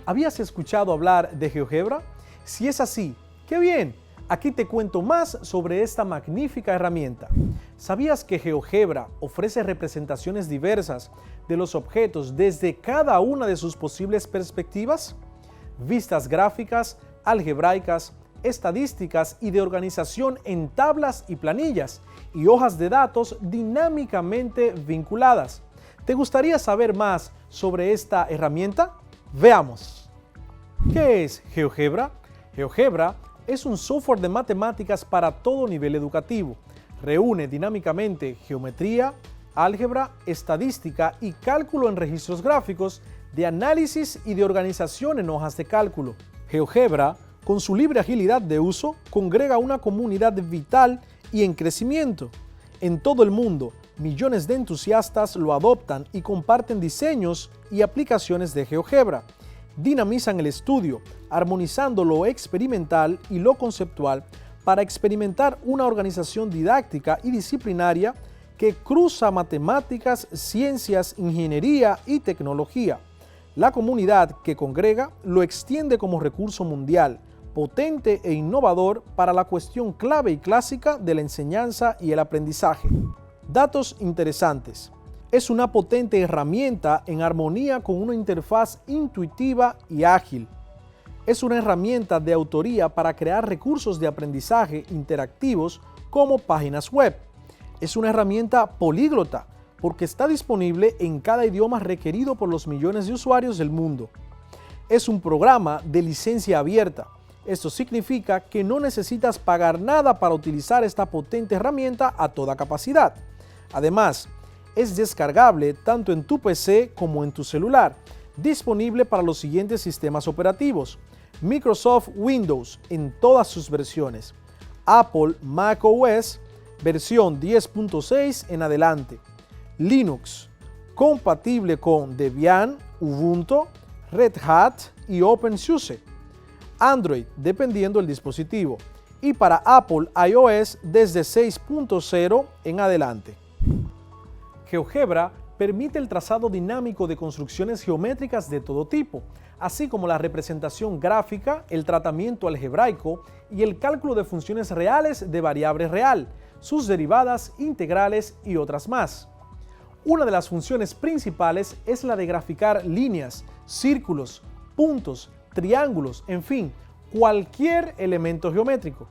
¿Habías escuchado hablar de GeoGebra? Si es así, ¡qué bien! Aquí te cuento más sobre esta magnífica herramienta. ¿Sabías que GeoGebra ofrece representaciones diversas de los objetos desde cada una de sus posibles perspectivas? Vistas gráficas, algebraicas, estadísticas y de organización en tablas y planillas y hojas de datos dinámicamente vinculadas. ¿Te gustaría saber más sobre esta herramienta? Veamos. ¿Qué es GeoGebra? GeoGebra es un software de matemáticas para todo nivel educativo. Reúne dinámicamente geometría, álgebra, estadística y cálculo en registros gráficos, de análisis y de organización en hojas de cálculo. GeoGebra, con su libre agilidad de uso, congrega una comunidad vital y en crecimiento. En todo el mundo, millones de entusiastas lo adoptan y comparten diseños y aplicaciones de GeoGebra. Dinamizan el estudio, armonizando lo experimental y lo conceptual para experimentar una organización didáctica y disciplinaria que cruza matemáticas, ciencias, ingeniería y tecnología. La comunidad que congrega lo extiende como recurso mundial, potente e innovador para la cuestión clave y clásica de la enseñanza y el aprendizaje. Datos interesantes. Es una potente herramienta en armonía con una interfaz intuitiva y ágil. Es una herramienta de autoría para crear recursos de aprendizaje interactivos como páginas web. Es una herramienta políglota porque está disponible en cada idioma requerido por los millones de usuarios del mundo. Es un programa de licencia abierta. Esto significa que no necesitas pagar nada para utilizar esta potente herramienta a toda capacidad. Además, es descargable tanto en tu PC como en tu celular, disponible para los siguientes sistemas operativos: Microsoft Windows en todas sus versiones, Apple macOS versión 10.6 en adelante, Linux, compatible con Debian, Ubuntu, Red Hat y OpenSUSE, Android dependiendo del dispositivo, y para Apple iOS desde 6.0 en adelante. GeoGebra permite el trazado dinámico de construcciones geométricas de todo tipo, así como la representación gráfica, el tratamiento algebraico y el cálculo de funciones reales de variable real, sus derivadas, integrales y otras más. Una de las funciones principales es la de graficar líneas, círculos, puntos, triángulos, en fin, cualquier elemento geométrico.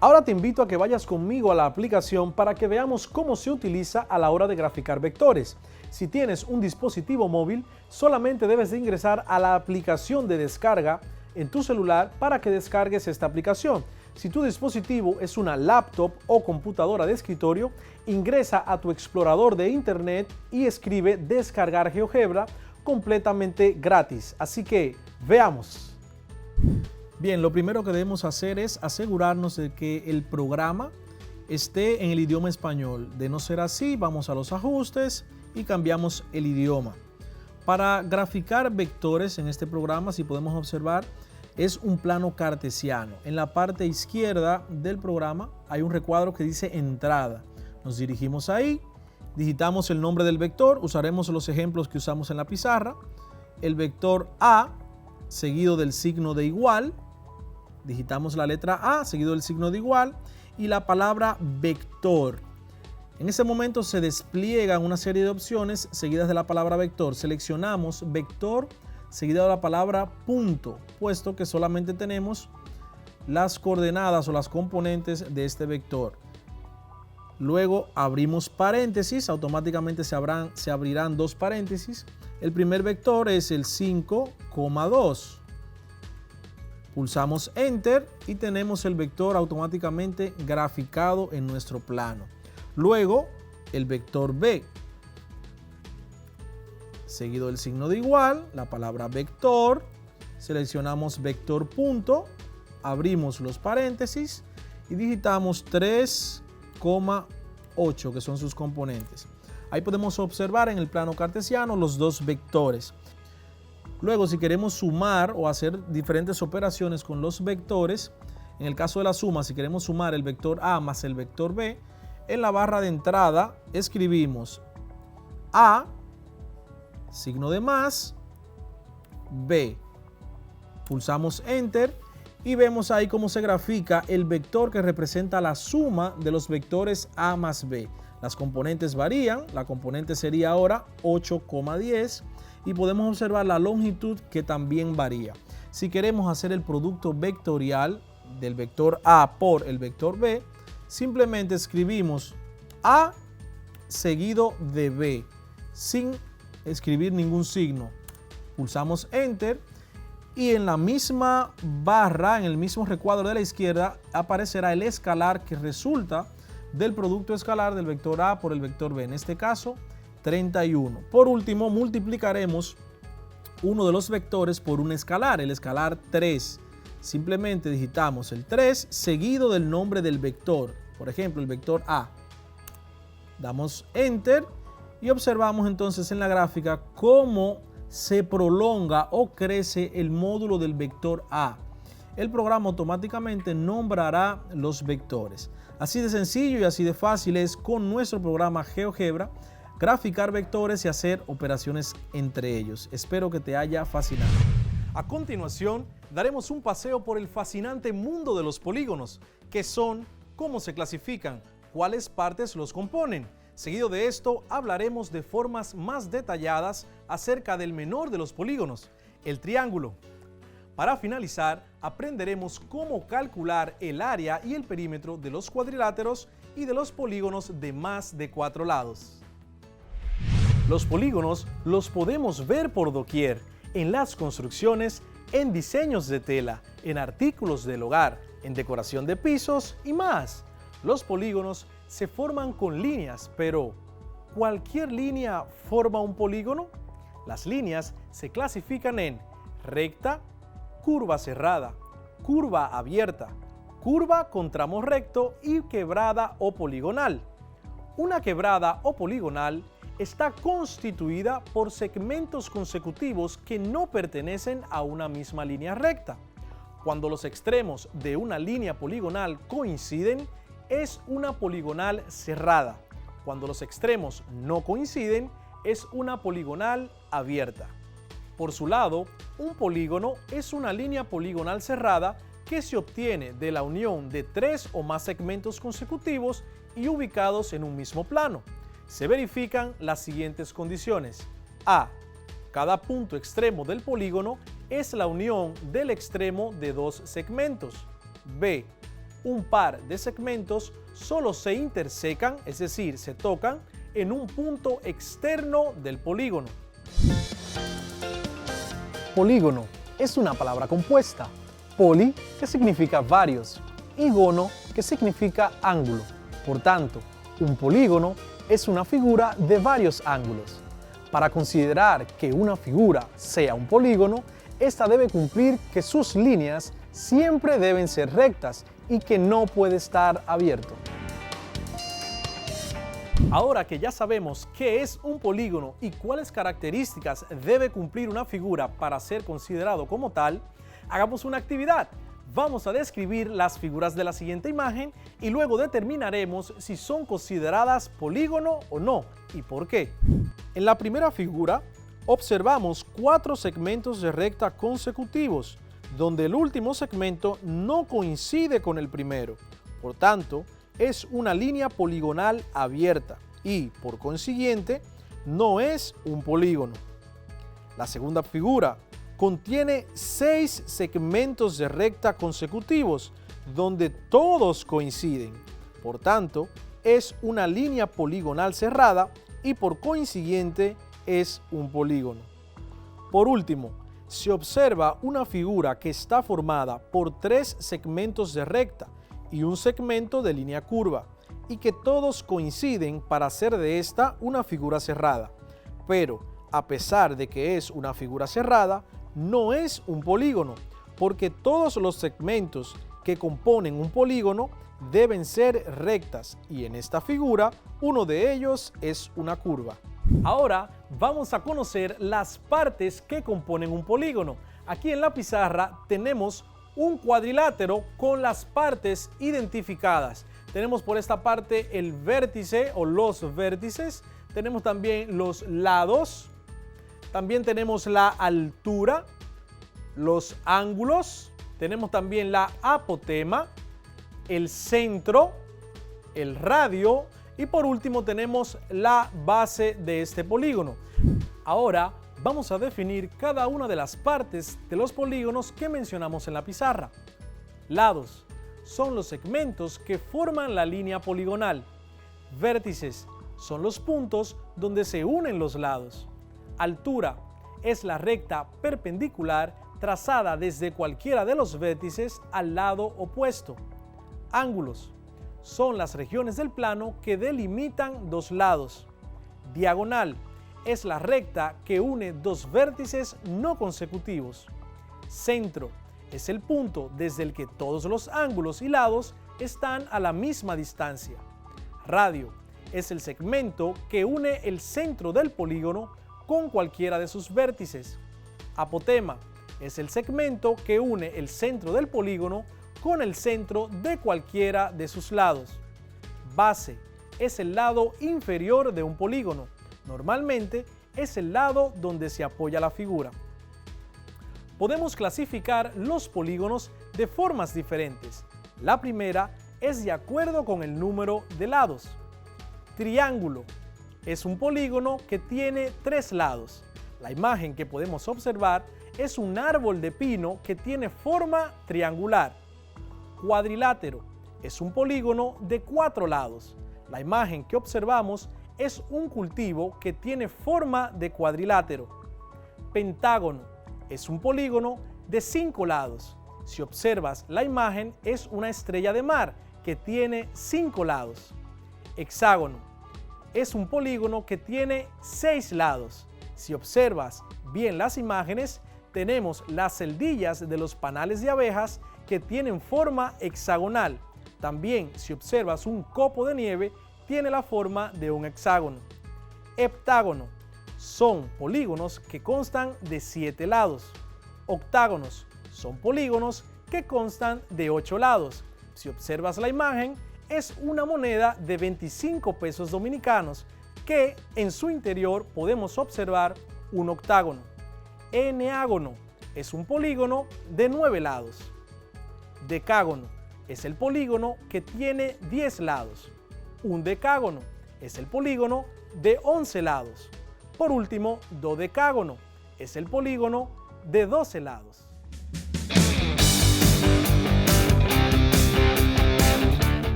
Ahora te invito a que vayas conmigo a la aplicación para que veamos cómo se utiliza a la hora de graficar vectores. Si tienes un dispositivo móvil, solamente debes de ingresar a la aplicación de descarga en tu celular para que descargues esta aplicación. Si tu dispositivo es una laptop o computadora de escritorio, ingresa a tu explorador de internet y escribe descargar GeoGebra completamente gratis. Así que veamos. Bien, lo primero que debemos hacer es asegurarnos de que el programa esté en el idioma español. De no ser así, vamos a los ajustes y cambiamos el idioma. Para graficar vectores en este programa, si podemos observar, es un plano cartesiano. En la parte izquierda del programa hay un recuadro que dice entrada. Nos dirigimos ahí, digitamos el nombre del vector, usaremos los ejemplos que usamos en la pizarra. El vector A seguido del signo de igual. Digitamos la letra A seguido del signo de igual y la palabra vector. En ese momento se despliegan una serie de opciones seguidas de la palabra vector. Seleccionamos vector seguida de la palabra punto, puesto que solamente tenemos las coordenadas o las componentes de este vector. Luego abrimos paréntesis, automáticamente se abrirán dos paréntesis. El primer vector es el 5,2. Pulsamos Enter y tenemos el vector automáticamente graficado en nuestro plano. Luego el vector B, seguido del signo de igual, la palabra vector, seleccionamos vector punto, abrimos los paréntesis y digitamos 3,8 que son sus componentes. Ahí podemos observar en el plano cartesiano los dos vectores. Luego, si queremos sumar o hacer diferentes operaciones con los vectores, en el caso de la suma, si queremos sumar el vector A más el vector B, en la barra de entrada escribimos A, signo de más, B, Pulsamos Enter y vemos ahí cómo se grafica el vector que representa la suma de los vectores A más B. Las componentes varían, la componente sería ahora 8,10 y podemos observar la longitud que también varía. Si queremos hacer el producto vectorial del vector A por el vector B, simplemente escribimos A seguido de B sin escribir ningún signo. Pulsamos Enter y en la misma barra, en el mismo recuadro de la izquierda, aparecerá el escalar que resulta del producto escalar del vector A por el vector B, en este caso 31. Por último, multiplicaremos uno de los vectores por un escalar, el escalar 3. Simplemente digitamos el 3 seguido del nombre del vector, por ejemplo el vector A. Damos Enter y observamos entonces en la gráfica cómo se prolonga o crece el módulo del vector A. El programa automáticamente nombrará los vectores. Así de sencillo y así de fácil es con nuestro programa GeoGebra graficar vectores y hacer operaciones entre ellos. Espero que te haya fascinado. A continuación, daremos un paseo por el fascinante mundo de los polígonos, qué son, cómo se clasifican, cuáles partes los componen. Seguido de esto, hablaremos de formas más detalladas acerca del menor de los polígonos, el triángulo. Para finalizar, aprenderemos cómo calcular el área y el perímetro de los cuadriláteros y de los polígonos de más de 4 lados. Los polígonos los podemos ver por doquier, en las construcciones, en diseños de tela, en artículos del hogar, en decoración de pisos y más. Los polígonos se forman con líneas, pero ¿cualquier línea forma un polígono? Las líneas se clasifican en recta, curva cerrada, curva abierta, curva con tramo recto y quebrada o poligonal. Una quebrada o poligonal está constituida por segmentos consecutivos que no pertenecen a una misma línea recta. Cuando los extremos de una línea poligonal coinciden, es una poligonal cerrada. Cuando los extremos no coinciden, es una poligonal abierta. Por su lado, un polígono es una línea poligonal cerrada que se obtiene de la unión de 3 o más segmentos consecutivos y ubicados en un mismo plano. Se verifican las siguientes condiciones. A. Cada punto extremo del polígono es la unión del extremo de 2 segmentos. B. Un par de segmentos solo se intersecan, es decir, se tocan, en un punto externo del polígono. Polígono es una palabra compuesta. Poli, que significa varios, y gono, que significa ángulo. Por tanto, un polígono es una figura de varios ángulos. Para considerar que una figura sea un polígono, esta debe cumplir que sus líneas siempre deben ser rectas y que no puede estar abierto. Ahora que ya sabemos qué es un polígono y cuáles características debe cumplir una figura para ser considerado como tal, hagamos una actividad. Vamos a describir las figuras de la siguiente imagen y luego determinaremos si son consideradas polígono o no y por qué. En la primera figura observamos 4 segmentos de recta consecutivos, donde el último segmento no coincide con el primero. Por tanto, es una línea poligonal abierta y, por consiguiente, no es un polígono. La segunda figura contiene 6 segmentos de recta consecutivos, donde todos coinciden. Por tanto, es una línea poligonal cerrada y, por consiguiente, es un polígono. Por último, se observa una figura que está formada por 3 segmentos de recta y un segmento de línea curva, y que todos coinciden para hacer de esta una figura cerrada. Pero, a pesar de que es una figura cerrada, no es un polígono, porque todos los segmentos que componen un polígono deben ser rectas, y en esta figura, uno de ellos es una curva. Ahora vamos a conocer las partes que componen un polígono. Aquí en la pizarra tenemos un cuadrilátero con las partes identificadas. Tenemos por esta parte el vértice o los vértices, tenemos también los lados, también tenemos la altura, los ángulos, tenemos también la apotema, el centro, el radio y por último tenemos la base de este polígono. Ahora vamos a definir cada una de las partes de los polígonos que mencionamos en la pizarra. Lados son los segmentos que forman la línea poligonal. Vértices son los puntos donde se unen los lados. Altura es la recta perpendicular trazada desde cualquiera de los vértices al lado opuesto. Ángulos son las regiones del plano que delimitan dos lados. Diagonal es la recta que une dos vértices no consecutivos. Centro es el punto desde el que todos los ángulos y lados están a la misma distancia. Radio es el segmento que une el centro del polígono con cualquiera de sus vértices. Apotema es el segmento que une el centro del polígono con el centro de cualquiera de sus lados. Base es el lado inferior de un polígono. Normalmente es el lado donde se apoya la figura. Podemos clasificar los polígonos de formas diferentes. La primera es de acuerdo con el número de lados. Triángulo es un polígono que tiene 3 lados. La imagen que podemos observar es un árbol de pino que tiene forma triangular. Cuadrilátero es un polígono de 4 lados. La imagen que observamos es un cultivo que tiene forma de cuadrilátero. Pentágono es un polígono de 5 lados. Si observas la imagen, es una estrella de mar que tiene 5 lados. Hexágono es un polígono que tiene 6 lados. Si observas bien las imágenes, tenemos las celdillas de los panales de abejas que tienen forma hexagonal. También, si observas un copo de nieve, tiene la forma de un hexágono. Heptágono son polígonos que constan de 7 lados. Octágonos son polígonos que constan de 8 lados. Si observas la imagen, es una moneda de 25 pesos dominicanos que en su interior podemos observar un octágono. Eneágono es un polígono de 9 lados. Decágono es el polígono que tiene 10 lados. Un decágono es el polígono de 11 lados. Por último, dodecágono es el polígono de 12 lados.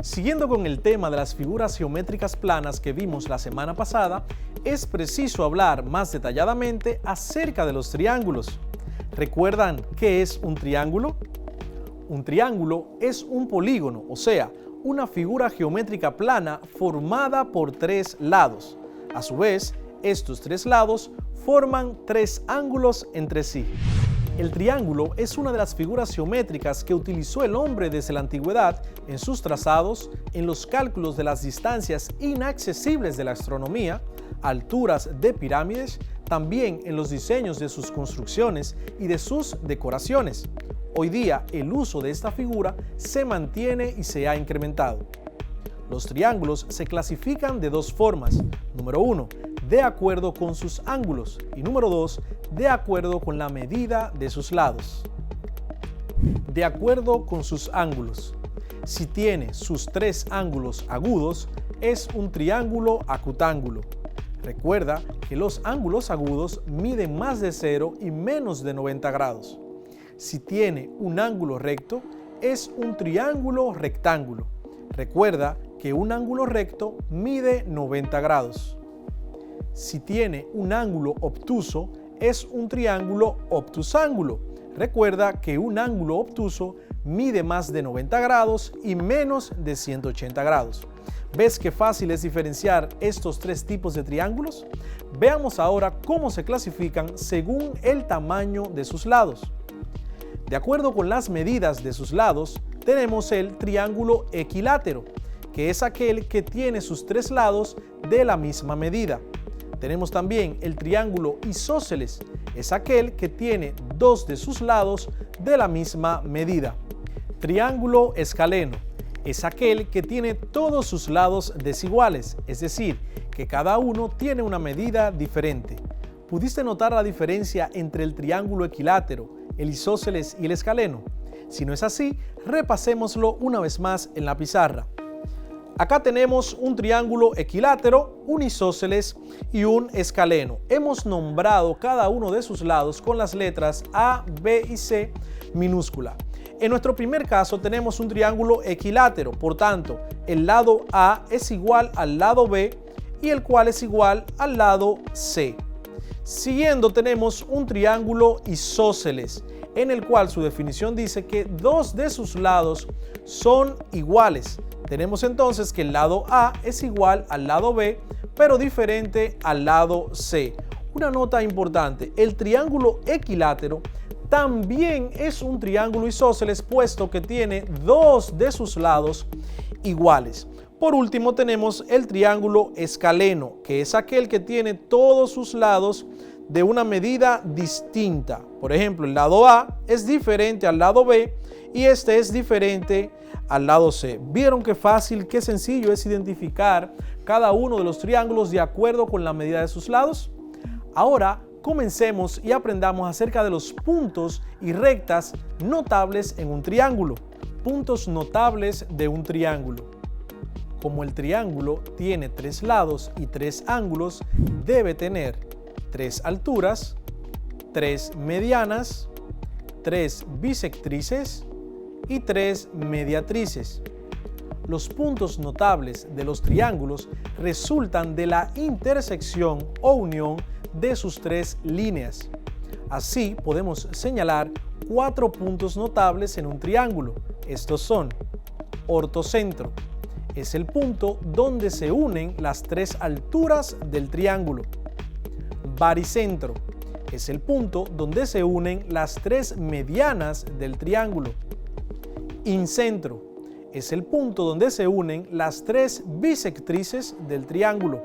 Siguiendo con el tema de las figuras geométricas planas que vimos la semana pasada, es preciso hablar más detalladamente acerca de los triángulos. ¿Recuerdan qué es un triángulo? Un triángulo es un polígono, o sea, una figura geométrica plana formada por 3 lados. A su vez, estos 3 lados forman 3 ángulos entre sí. El triángulo es una de las figuras geométricas que utilizó el hombre desde la antigüedad en sus trazados, en los cálculos de las distancias inaccesibles de la astronomía, alturas de pirámides, también en los diseños de sus construcciones y de sus decoraciones. Hoy día el uso de esta figura se mantiene y se ha incrementado. Los triángulos se clasifican de 2 formas. Número 1, de acuerdo con sus ángulos y número 2, de acuerdo con la medida de sus lados. De acuerdo con sus ángulos. Si tiene sus 3 ángulos agudos, es un triángulo acutángulo. Recuerda que los ángulos agudos miden más de 0 y menos de 90 grados. Si tiene un ángulo recto, es un triángulo rectángulo. Recuerda que un ángulo recto mide 90 grados. Si tiene un ángulo obtuso, es un triángulo obtusángulo. Recuerda que un ángulo obtuso mide más de 90 grados y menos de 180 grados. ¿Ves qué fácil es diferenciar estos 3 tipos de triángulos? Veamos ahora cómo se clasifican según el tamaño de sus lados. De acuerdo con las medidas de sus lados, tenemos el triángulo equilátero, que es aquel que tiene sus 3 lados de la misma medida. Tenemos también el triángulo isósceles, es aquel que tiene 2 de sus lados de la misma medida. Triángulo escaleno, es aquel que tiene todos sus lados desiguales, es decir, que cada uno tiene una medida diferente. ¿Pudiste notar la diferencia entre el triángulo equilátero, el isósceles y el escaleno? Si no es así, repasémoslo una vez más en la pizarra. Acá tenemos un triángulo equilátero, un isósceles y un escaleno. Hemos nombrado cada uno de sus lados con las letras A, B y C minúscula. En nuestro primer caso tenemos un triángulo equilátero, por tanto, el lado A es igual al lado B y el cual es igual al lado C. Siguiendo tenemos un triángulo isósceles, en el cual su definición dice que dos de sus lados son iguales. Tenemos entonces que el lado A es igual al lado B, pero diferente al lado C. Una nota importante, el triángulo equilátero también es un triángulo isósceles, puesto que tiene dos de sus lados iguales. Por último tenemos el triángulo escaleno, que es aquel que tiene todos sus lados de una medida distinta. Por ejemplo, el lado A es diferente al lado B y este es diferente al lado C. ¿Vieron qué fácil, qué sencillo es identificar cada uno de los triángulos de acuerdo con la medida de sus lados? Ahora comencemos y aprendamos acerca de los puntos y rectas notables en un triángulo. Puntos notables de un triángulo. Como el triángulo tiene tres lados y tres ángulos, debe tener tres alturas, tres medianas, tres bisectrices y tres mediatrices. Los puntos notables de los triángulos resultan de la intersección o unión de sus tres líneas. Así podemos señalar cuatro puntos notables en un triángulo. Estos son: ortocentro, es el punto donde se unen las tres alturas del triángulo. Baricentro, es el punto donde se unen las tres medianas del triángulo. Incentro, es el punto donde se unen las tres bisectrices del triángulo.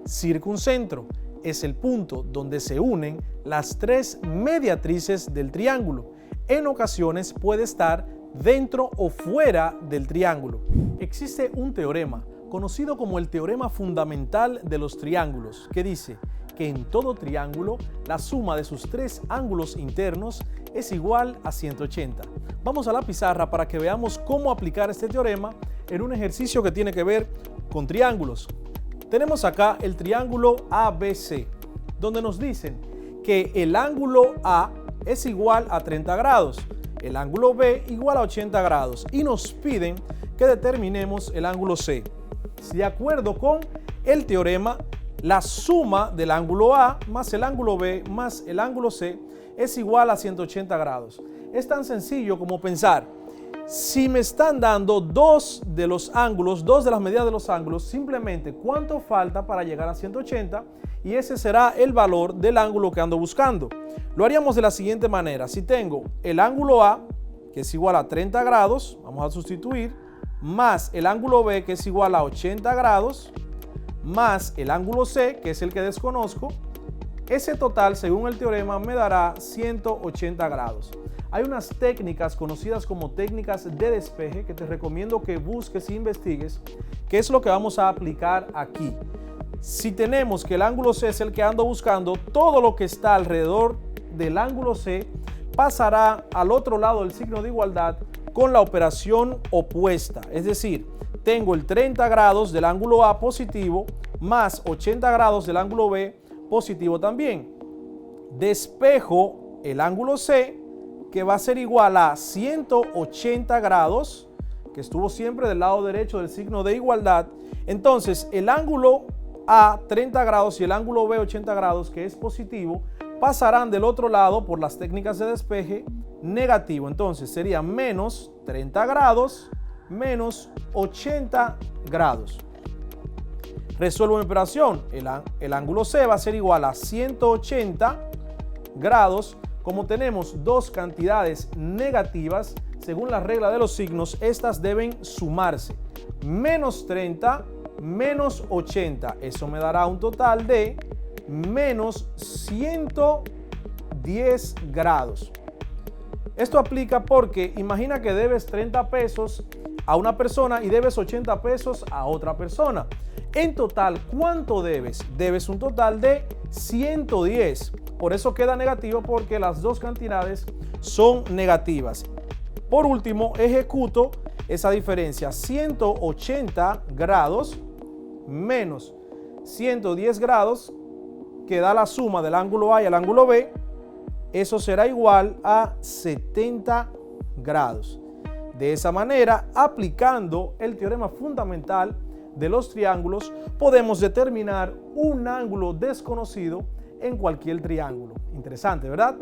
Circuncentro, es el punto donde se unen las tres mediatrices del triángulo. En ocasiones puede estar dentro o fuera del triángulo. Existe un teorema conocido como el teorema fundamental de los triángulos, que dice que en todo triángulo la suma de sus tres ángulos internos es igual a 180. Vamos a la pizarra para que veamos cómo aplicar este teorema en un ejercicio que tiene que ver con triángulos. Tenemos acá el triángulo ABC, donde nos dicen que el ángulo A es igual a 30 grados, el ángulo B igual a 80 grados y nos piden que determinemos el ángulo C. De acuerdo con el teorema, la suma del ángulo A más el ángulo B más el ángulo C es igual a 180 grados. Es tan sencillo como pensar, si me están dando dos de los ángulos, dos de las medidas de los ángulos, simplemente cuánto falta para llegar a 180 y ese será el valor del ángulo que ando buscando. Lo haríamos de la siguiente manera: si tengo el ángulo A, que es igual a 30 grados, vamos a sustituir, más el ángulo B, que es igual a 80 grados, más el ángulo C, que es el que desconozco, ese total, según el teorema, me dará 180 grados. Hay unas técnicas conocidas como técnicas de despeje que te recomiendo que busques e investigues, que es lo que vamos a aplicar aquí. Si tenemos que el ángulo C es el que ando buscando, todo lo que está alrededor del ángulo C pasará al otro lado del signo de igualdad con la operación opuesta. Es decir, tengo el 30 grados del ángulo A positivo más 80 grados del ángulo B positivo también. Despejo el ángulo C, que va a ser igual a 180 grados, que estuvo siempre del lado derecho del signo de igualdad. Entonces, el ángulo A 30 grados y el ángulo B 80 grados, que es positivo, pasarán del otro lado por las técnicas de despeje negativo. Entonces, sería menos 30 grados menos 80 grados. Resuelvo mi operación. El ángulo C va a ser igual a 180 grados. Como tenemos dos cantidades negativas, según la regla de los signos, estas deben sumarse. Menos 30 menos 80. Eso me dará un total de menos 110 grados. Esto aplica porque imagina que debes 30 pesos a una persona y debes 80 pesos a otra persona. En total, ¿cuánto debes? Debes un total de 110. Por eso queda negativo, porque las dos cantidades son negativas. Por último, ejecuto esa diferencia, 180 grados menos 110 grados, que da la suma del ángulo A y el ángulo B. Eso será igual a 70 grados. De esa manera, aplicando el teorema fundamental de los triángulos, podemos determinar un ángulo desconocido en cualquier triángulo. Interesante, ¿verdad?